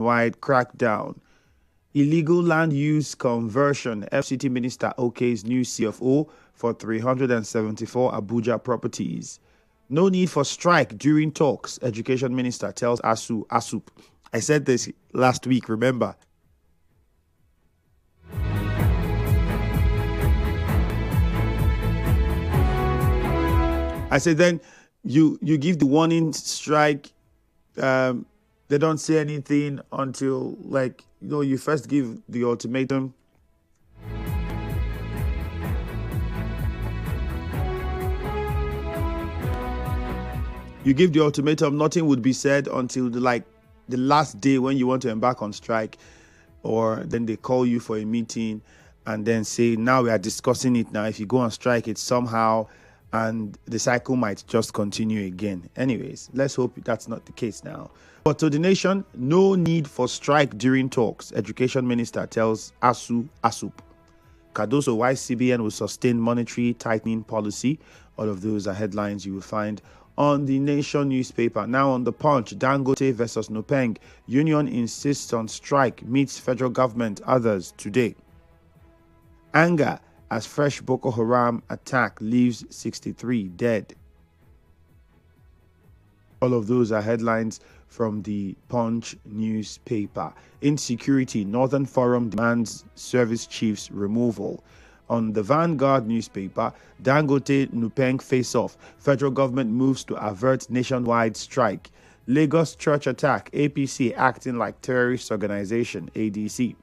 wide crackdown. Illegal land use conversion. FCT Minister OK's new CFO for 374 Abuja properties. No need for strike during talks. Education Minister tells ASUP. I said this last week, remember? I said then you give the warning strike. They don't say anything until you first give the ultimatum. You give the ultimatum, nothing would be said until the last day when you want to embark on strike, or then they call you for a meeting and then say, now we are discussing it now. If you go on strike, it's somehow, and the cycle might just continue again. Anyways, let's hope that's not the case now. But to the nation, no need for strike during talks. Education Minister tells ASUP. Cardoso, why CBN will sustain monetary tightening policy. All of those are headlines you will find on the Nation newspaper. Now on the Punch, Dangote versus Nupeng. Union insists on strike, meets federal government, others today. Anger as fresh Boko Haram attack leaves 63 dead. All of those are headlines from the Punch newspaper. Insecurity, Northern Forum demands service chief's removal. On the Vanguard newspaper, Dangote Nupeng face-off. Federal government moves to avert nationwide strike. Lagos church attack, APC acting like terrorist organization, ADC.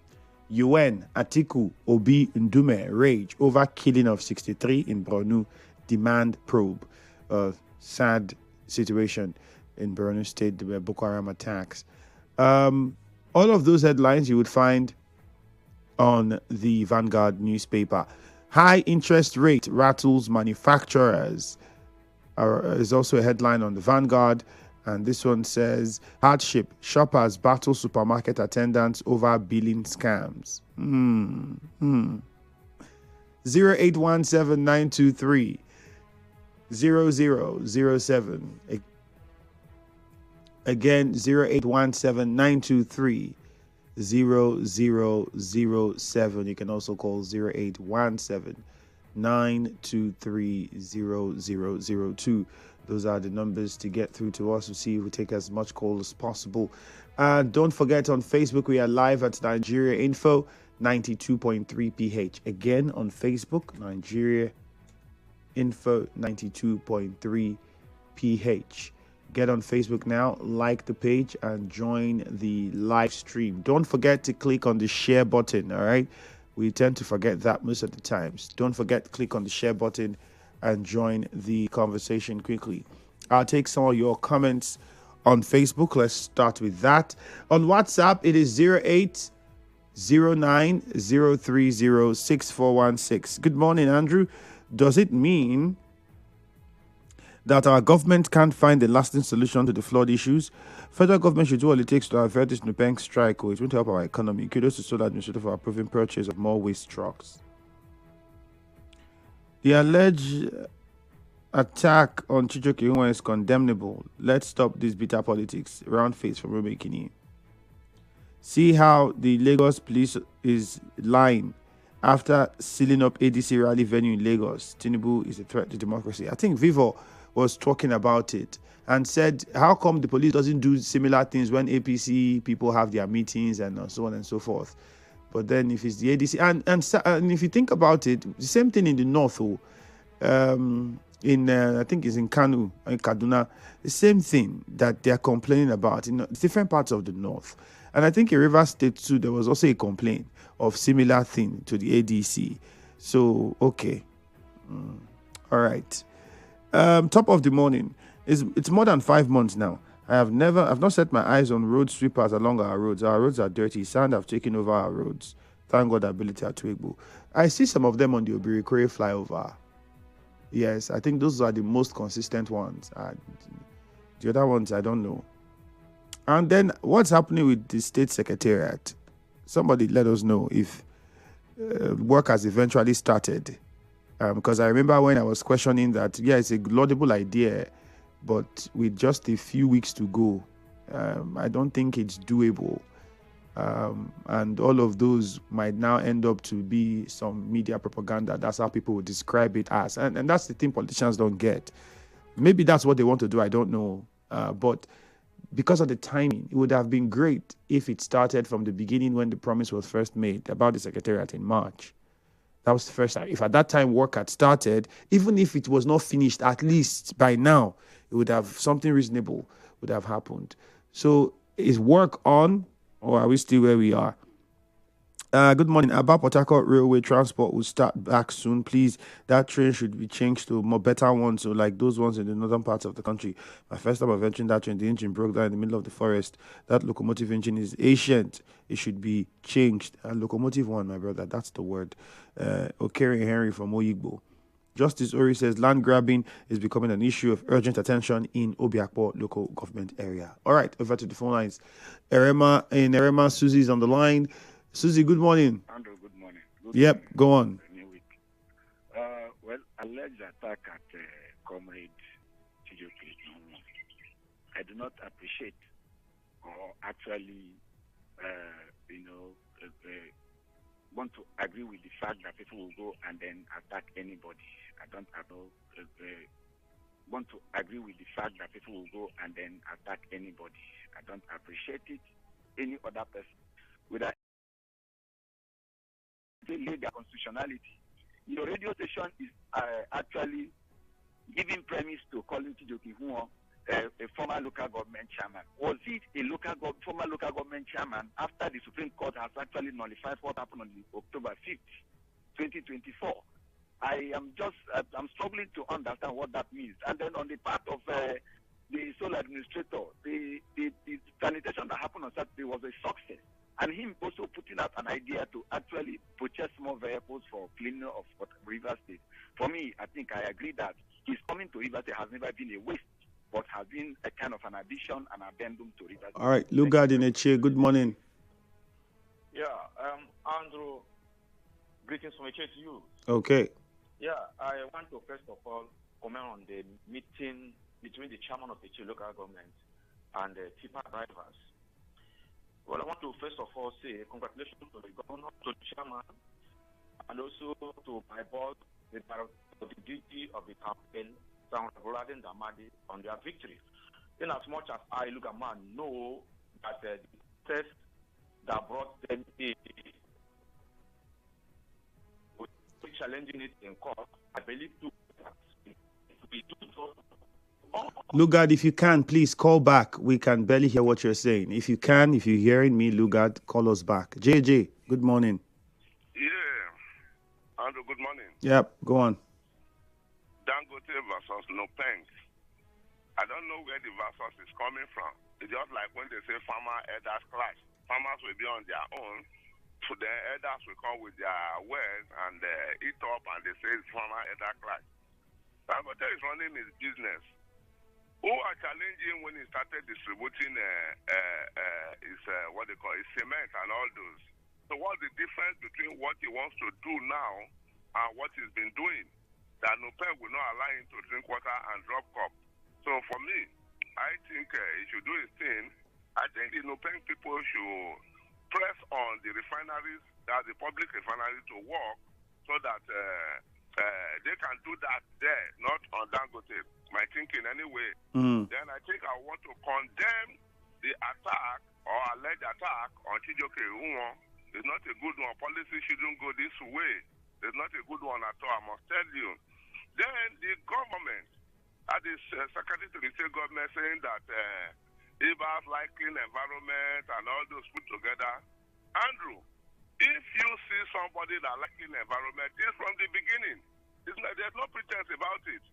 UN, Atiku, Obi, Ndume rage over killing of 63 in Borno, demand probe. Sad situation in Borno State, the Boko Haram attacks. All of those headlines you would find on the Vanguard newspaper. High interest rate rattles manufacturers is also a headline on the Vanguard. And this one says, hardship, shoppers battle supermarket attendants over billing scams. 0817-923-0007. Again, 0817-923-0007. You can also call 0817-923-0002. Those are the numbers to get through to us. We'll see if we take as much call as possible. Don't forget, on Facebook, we are live at Nigeria Info 92.3 PH. Again, on Facebook, Nigeria Info 92.3 PH. Get on Facebook now, like the page, and join the live stream. Don't forget to click on the share button, all right? We tend to forget that most of the times. Don't forget to click on the share button and join the conversation quickly. I'll take some of your comments on Facebook. Let's start with that. On WhatsApp, it is 0809-030-6416. Good morning, Andrew. Does it mean that our government can't find a lasting solution to the flood issues? Federal government should do all it takes to avert this Nupeng strike. It won't help our economy. Kudos to Solar Administrator for approving purchase of more waste trucks. The alleged attack on Chijoke Unwa is condemnable. Let's stop this bitter politics. Round face from Rome Kini. See how the Lagos police is lying after sealing up ADC rally venue in Lagos. Tinubu is a threat to democracy. I think Vivo was talking about it and said, how come the police doesn't do similar things when APC people have their meetings and so on and so forth? But then if it's the ADC, and if you think about it, the same thing in the north, I think it's in Kanu, in Kaduna, the same thing that they're complaining about in different parts of the north. And I think in Rivers State too, there was also a complaint of similar thing to the ADC. So, okay. All right. Top of the morning. It's more than 5 months now. I've not set my eyes on road sweepers along our roads. Our roads are dirty. Sand have taken over our roads. Thank God ability at Twigbo. I see some of them on the Obirikore flyover. Yes, I think those are the most consistent ones. The other ones, I don't know. And then what's happening with the state secretariat? Somebody let us know if work has eventually started. Because I remember when I was questioning that, yeah, it's a laudable idea, but with just a few weeks to go, I don't think it's doable. And all of those might now end up to be some media propaganda. That's how people would describe it as. And that's the thing politicians don't get. Maybe that's what they want to do. I don't know. But because of the timing, it would have been great if it started from the beginning when the promise was first made about the secretariat in March. That was the first time. If at that time work had started, even if it was not finished, at least by now, it would have something reasonable would have happened. So is work on, or are we still where we are? Good morning. About Port Harcourt Railway transport will start back soon. Please, that train should be changed to more better ones, so like those ones in the northern parts of the country. My first time of entering that train, the engine broke down in the middle of the forest. That locomotive engine is ancient. It should be changed. Locomotive one, my brother, that's the word. Okere Henry from Oyigbo. Justice Ori says land grabbing is becoming an issue of urgent attention in Obiakpo local government area. All right, over to the phone lines. Erema, Susie's on the line. Susie, good morning. Andrew, good morning. Yep, go on. Well, alleged attack at Comrade Chijoke. I do not appreciate or actually, want to agree with the fact that people will go and then attack anybody. Want to agree with the fact that people will go and then attack anybody. I don't appreciate it. Any other person without legal constitutionality. Your radio station is actually giving premise to calling Chijoke Huon a former local government chairman. Was it a former local government chairman after the Supreme Court has actually nullified what happened on October 5th, 2024? I'm struggling to understand what that means. And then on the part of the sole administrator, the sanitation that happened on Saturday was a success. And him also putting out an idea to actually purchase more vehicles for cleaning of River State. For me, I think I agree that his coming to River State has never been a waste, but has been a kind of an addition and addendum to River State. All right, Lugard in a chair. Good morning. Yeah, Andrew, greetings from a chair to you. Okay. Yeah, I want to first of all comment on the meeting between the chairman of the two local government and the tipper drivers. Well, I want to first of all say congratulations to the governor, to the chairman, and also to my boss, the duty of the campaign, San Roladin Damadi, on their victory. In as much as I, look at man, know that the test that brought them in, challenging it in court, I believe to be so. Lugard, if you can, please call back. We can barely hear what you're saying. If you're hearing me, Lugard, call us back. JJ, good morning. Yeah. Andrew, good morning. Yep, go on. Dangote versus Nopeng. I don't know where the versus is coming from. It's just like when they say farmer elders clash. Farmers will be on their own. So the elders will come with their wares and eat up, and they say it's farmer elder clash. Dangote is running his business. Who are challenging when he started distributing his cement and all those? So what's the difference between what he wants to do now and what he's been doing? That Nopeng will not allow him to drink water and drop cup. So for me, I think he should do his thing. I think the Nopeng people should press on the refineries, the public refineries, to work so that they can do that there, not on Dangote. My thinking anyway. Then I think I want to condemn the attack or alleged attack on Chijoke Huon. It's not a good one. Policy shouldn't go this way. It's not a good one at all, I must tell you. Then the government, the Secretary to the State Government, saying that IBAS like clean environment and all those put together. Andrew, if you see somebody that like clean environment, it's from the beginning. There's no pretense about it.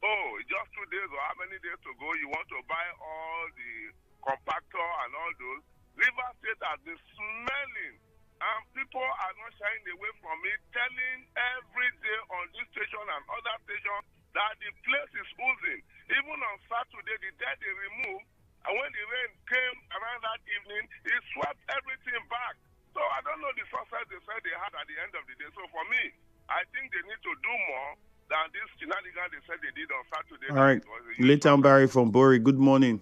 Oh, just 2 days or how many days to go, you want to buy all the compactor and all those. River State has been smelling, and people are not shying away from it, telling every day on this station and other stations that the place is oozing. Even on Saturday, the day they removed, and when the rain came around that evening, it swept everything back. So I don't know the success they said they had at the end of the day. So for me, I think they need to do more than this shenanigans they said they did on Saturday. All right. Leighton Barry from Bori, good morning.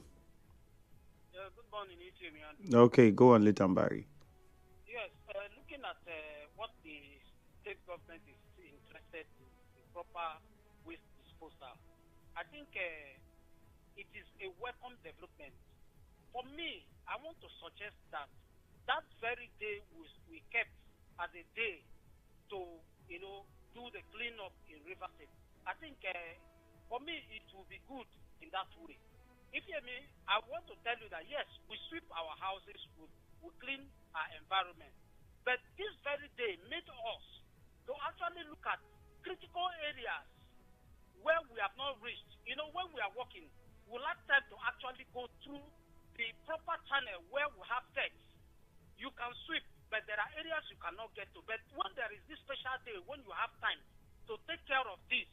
Yeah, good morning, Ifiemi Andrew. Okay, go on, Leighton Barry. looking at what the state government is interested in proper waste disposal, I think it is a welcome development. For me, I want to suggest that that very day we kept as a day to, do the cleanup in River State. I think for me it will be good in that way. Ifiemi, I want to tell you that yes, we sweep our houses, we clean our environment, but this very day made us to actually look at critical areas where we have not reached. When we are walking, we lack time to actually go through the proper channel where we have text. You can sweep, but there are areas you cannot get to. But when there is this special day, when you have time to take care of this,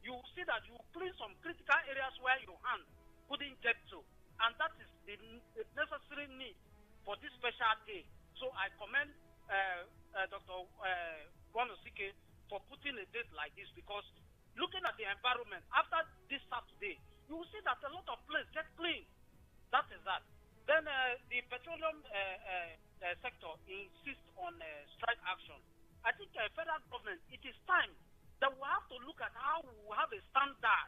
you see that you clean some critical areas where your hand couldn't get to. And that is the necessary need for this special day. So I commend Dr. Bonosike for putting a date like this, because looking at the environment, after this Saturday, you will see that a lot of places get clean. That is that. Then the petroleum sector insists on strike action. I think federal government, it is time that we have to look at how we have a standard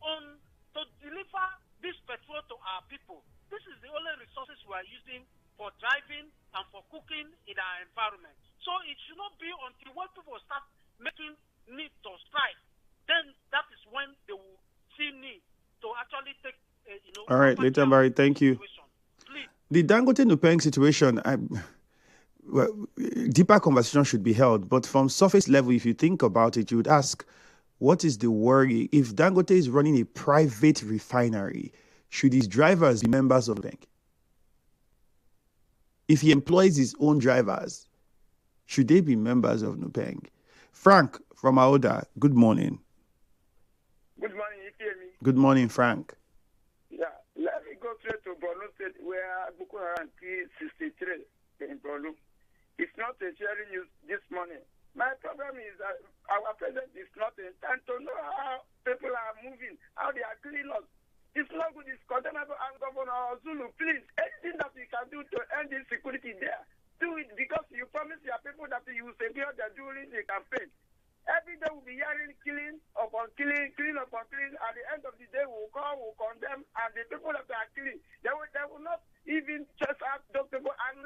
on to deliver this petrol to our people. This is the only resources we are using for driving and for cooking in our environment. So it should not be until when people start making need to strike, then that is when they will see need to actually take, All right, later, Barry, thank you. Please. The Dangote Nupeng situation, deeper conversation should be held, but from surface level, if you think about it, you would ask, what is the worry? If Dangote is running a private refinery, should his drivers be members of the bank? If he employs his own drivers, should they be members of Nupeng? Frank from Aoda, good morning. Good morning, Ifiemi. Good morning, Frank. Yeah, let me go straight to Borno State, where Boko Haram killed 63 in Borno. It's not a sharing news this morning. My problem is that our president is not in time to know how people are moving, how they are cleaning us. It's not good, it's condemnable. And Governor Zulu, please, anything that you can do to end insecurity there, do it, because you promised your people that you will secure them during the campaign. Every day we'll be hearing killing upon killing, killing upon killing. At the end of the day, we'll call, we'll condemn, and the people that are killing, they will not even just ask those people and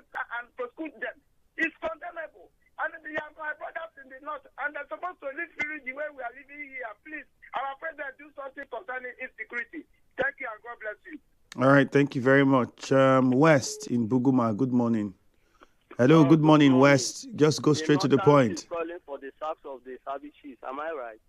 prosecute them. It's condemnable. And they are my brothers in the north, and they're supposed to live freely the way we are living here. Please, our president, do something concerning insecurity. Thank you, and God bless you. All right, thank you very much. West in Buguma, good morning. Hello, good morning, West. Just go straight to the point. Calling for the sacks of the services. Am I right?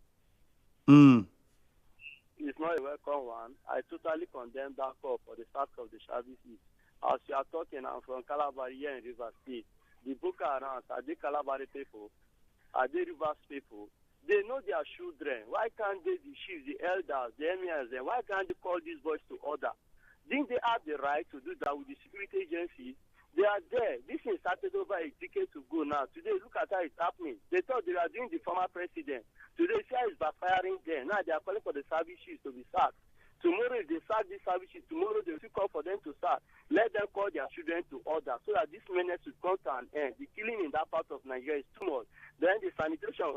It's not a welcome one. I totally condemn that call for the sacks of the services. As you are talking, I'm from Calabar here in River State. The Boko Haram, are they Calabar people? Are they Rivers people? They know their children. Why can't they, the chiefs, the elders, the emirs, why can't they call these boys to order? Didn't they have the right to do that with the security agencies? They are there. This thing started over a decade ago now. Today, look at how it's happening. They thought they were doing the former president. Today, see how it's backfiring there. Now they are calling for the services to be sacked. Tomorrow, if they sack these services, tomorrow they will call for them to sack. Let them call their children to order so that this menace will come to an end. The killing in that part of Nigeria is too much. Then the sanitation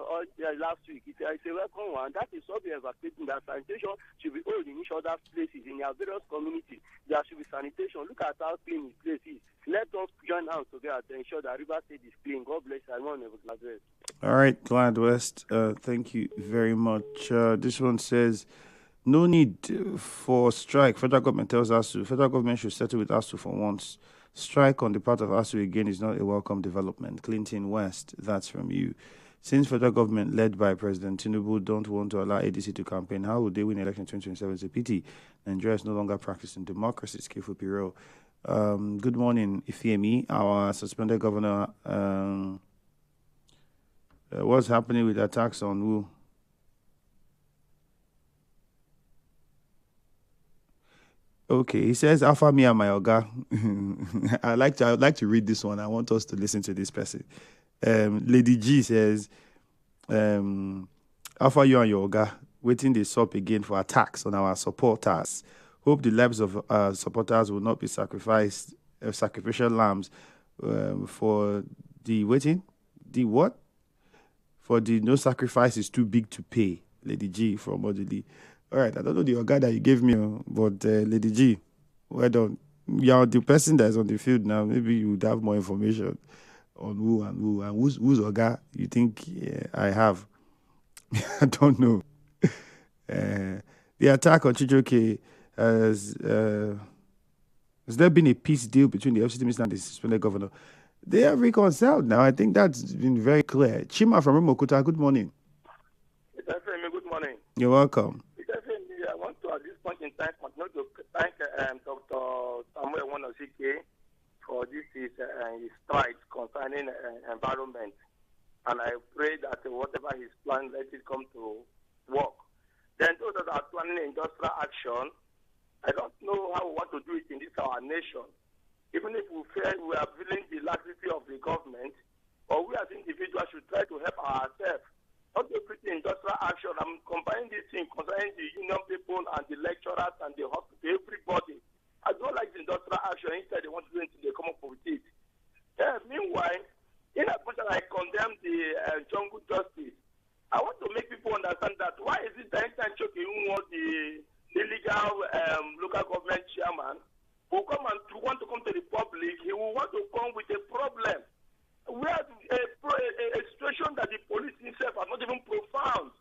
last week, it's a welcome one. That is what we are advocating, that sanitation should be held in each other's places, in our various communities. There should be sanitation. Look at how clean this place is. Let us join hands together to ensure that River State is clean. God bless you. I want to address. All right, Glad West, thank you very much. This one says, no need for strike. Federal government tells ASU. Federal government should settle with ASU for once. Strike on the part of ASU again is not a welcome development. Clinton West, that's from you. Since federal government led by President Tinubu don't want to allow ADC to campaign, how would they win election 2027? It's a pity. Nigeria is no longer practicing democracy. Skillful Piro. Good morning, Ifiemi, our suspended governor. What's happening with attacks on who? Okay, he says, Alpha me and my Oga. I'd like to read this one. I want us to listen to this person. Lady G says, Alpha you and your Oga, waiting this up again for attacks on our supporters. Hope the lives of supporters will not be sacrificial lambs for The waiting? The what? For the no sacrifice is too big to pay. Lady G from Odili. All right, I don't know the organ that you gave me, but Lady G, well done. You're the person that's on the field now. Maybe you would have more information on who and who's organ you think I have. I don't know. The attack on Chijoke has there been a peace deal between the FCT minister and the suspended governor? They have reconciled now. I think that's been very clear. Chima from Rimokuta, good morning. Ifiemi, good morning. You're welcome. Ifiemi, I want to, at this point in time, continue to thank Dr. Samuel Wonosike for this his strike concerning environment. And I pray that whatever his plan, let it come to work. Then those that are planning industrial action, I don't know how we want to do it in this our nation. Even if we feel we are feeling the laxity of the government, or we as individuals should try to help ourselves. Not to put industrial action. I'm combining this thing concerning the union people and the lecturers and the hospital, everybody. I don't like the industrial action. Instead, they want to do it, they come up with it. Meanwhile, in as much as I condemn the jungle justice, I want to make people understand that why is it that anytime Choki who was the illegal local government chairman who come and want to come to the public, he will want to come with a problem. We have a situation that the police itself are not even profound.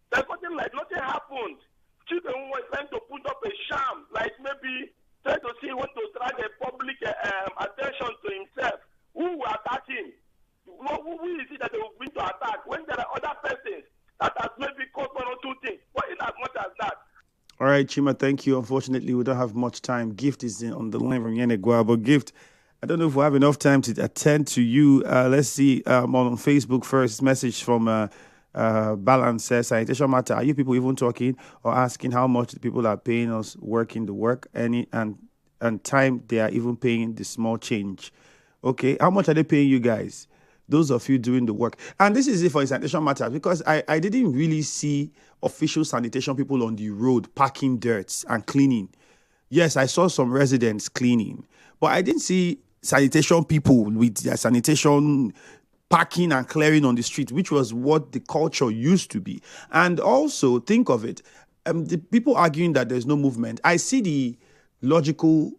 There's nothing like nothing happened. Children was trying to put up a sham, like maybe trying to see want to drag the public attention to himself. Who will attack him? Who is it that they will bring to attack when there are other persons that has maybe caused one or two things? But in as much as that. All right, Chima, thank you. Unfortunately, we don't have much time. Gift is on the line from Yenegua, but Gift, I don't know if we have enough time to attend to you. Let's see on Facebook first. Message from Balance says, sanitation matter. Are you people even talking or asking how much the people are paying us working the work and time they are even paying the small change? Okay, how much are they paying you guys? Those of you doing the work. And this is it for sanitation matters because I didn't really see official sanitation people on the road packing dirt and cleaning. Yes, I saw some residents cleaning, but I didn't see sanitation people with their sanitation packing and clearing on the street, which was what the culture used to be. And also, think of it, the people arguing that there's no movement, I see the logical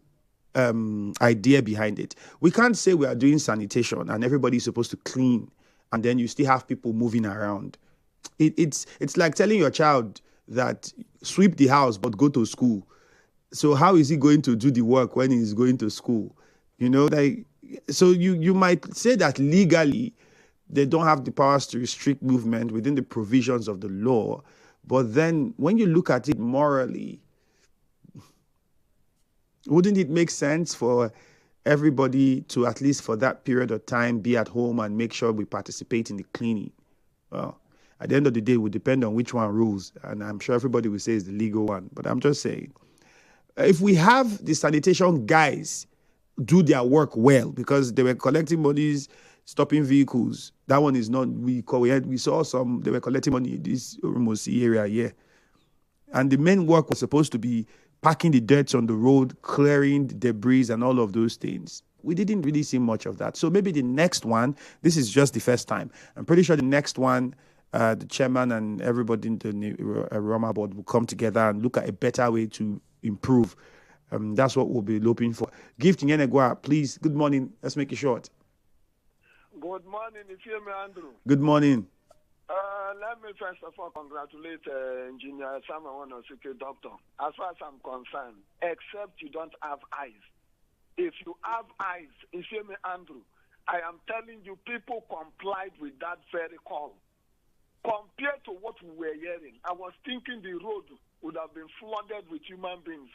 idea behind it. We can't say we are doing sanitation and everybody's supposed to clean and then you still have people moving around. It's like telling your child that sweep the house but go to school. So how is he going to do the work when he's going to school? You know, like, so you might say that legally they don't have the powers to restrict movement within the provisions of the law. But then when you look at it morally, wouldn't it make sense for everybody to, at least for that period of time, be at home and make sure we participate in the cleaning? Well, at the end of the day, it would depend on which one rules. And I'm sure everybody will say it's the legal one. But I'm just saying, if we have the sanitation guys do their work well, because they were collecting monies, stopping vehicles, that one is not, we saw some, they were collecting money in this Rumosi area here. And the main work was supposed to be packing the dirt on the road, clearing the debris and all of those things. We didn't really see much of that. So maybe the next one, this is just the first time. I'm pretty sure the next one, the chairman and everybody in the Roma board will come together and look at a better way to improve. That's what we'll be looking for. Gift Nyenegwa, please. Good morning. Let's make it short. Good morning, Ifiemi Andrew. Good morning. Let me first of all congratulate Engineer Samuel Wonosike, doctor. As far as I'm concerned, except you don't have eyes. If you have eyes, Ifiemi Andrew, I am telling you, people complied with that very call. Compared to what we were hearing, I was thinking the road would have been flooded with human beings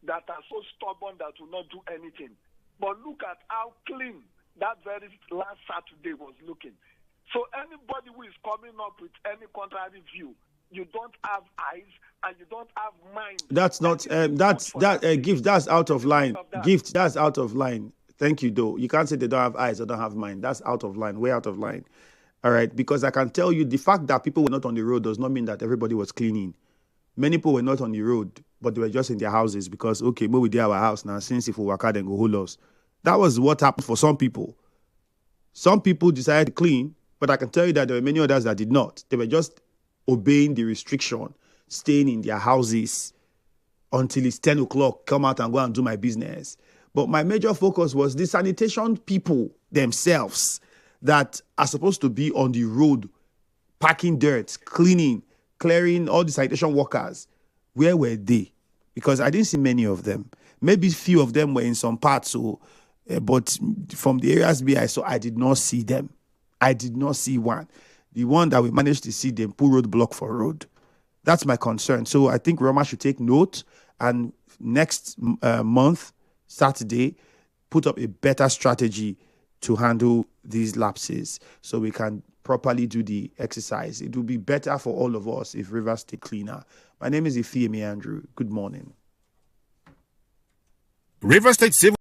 that are so stubborn that will not do anything. But look at how clean that very last Saturday was looking. So anybody who is coming up with any contrary view, you don't have eyes and you don't have mind. That's not Gift. That's out of line. Gift. That's out of line. Thank you, though. You can't say they don't have eyes or don't have mind. That's out of line. Way out of line. All right, because I can tell you the fact that people were not on the road does not mean that everybody was cleaning. Many people were not on the road, but they were just in their houses because, okay, maybe we did our house now, since if we work out and go hold us. That was what happened for some people. Some people decided to clean, but I can tell you that there were many others that did not. They were just obeying the restriction, staying in their houses until it's 10 o'clock, come out and go and do my business. But my major focus was the sanitation people themselves that are supposed to be on the road, packing dirt, cleaning, clearing, all the sanitation workers. Where were they? Because I didn't see many of them. Maybe few of them were in some parts, but from the areas I saw, I did not see them. I did not see one. The one that we managed to see, them pull roadblock for road. That's my concern. So I think Roma should take note, and next month, Saturday, put up a better strategy to handle these lapses so we can properly do the exercise. It will be better for all of us if rivers stay cleaner. My name is Ifiemi Andrew. Good morning. River State Civil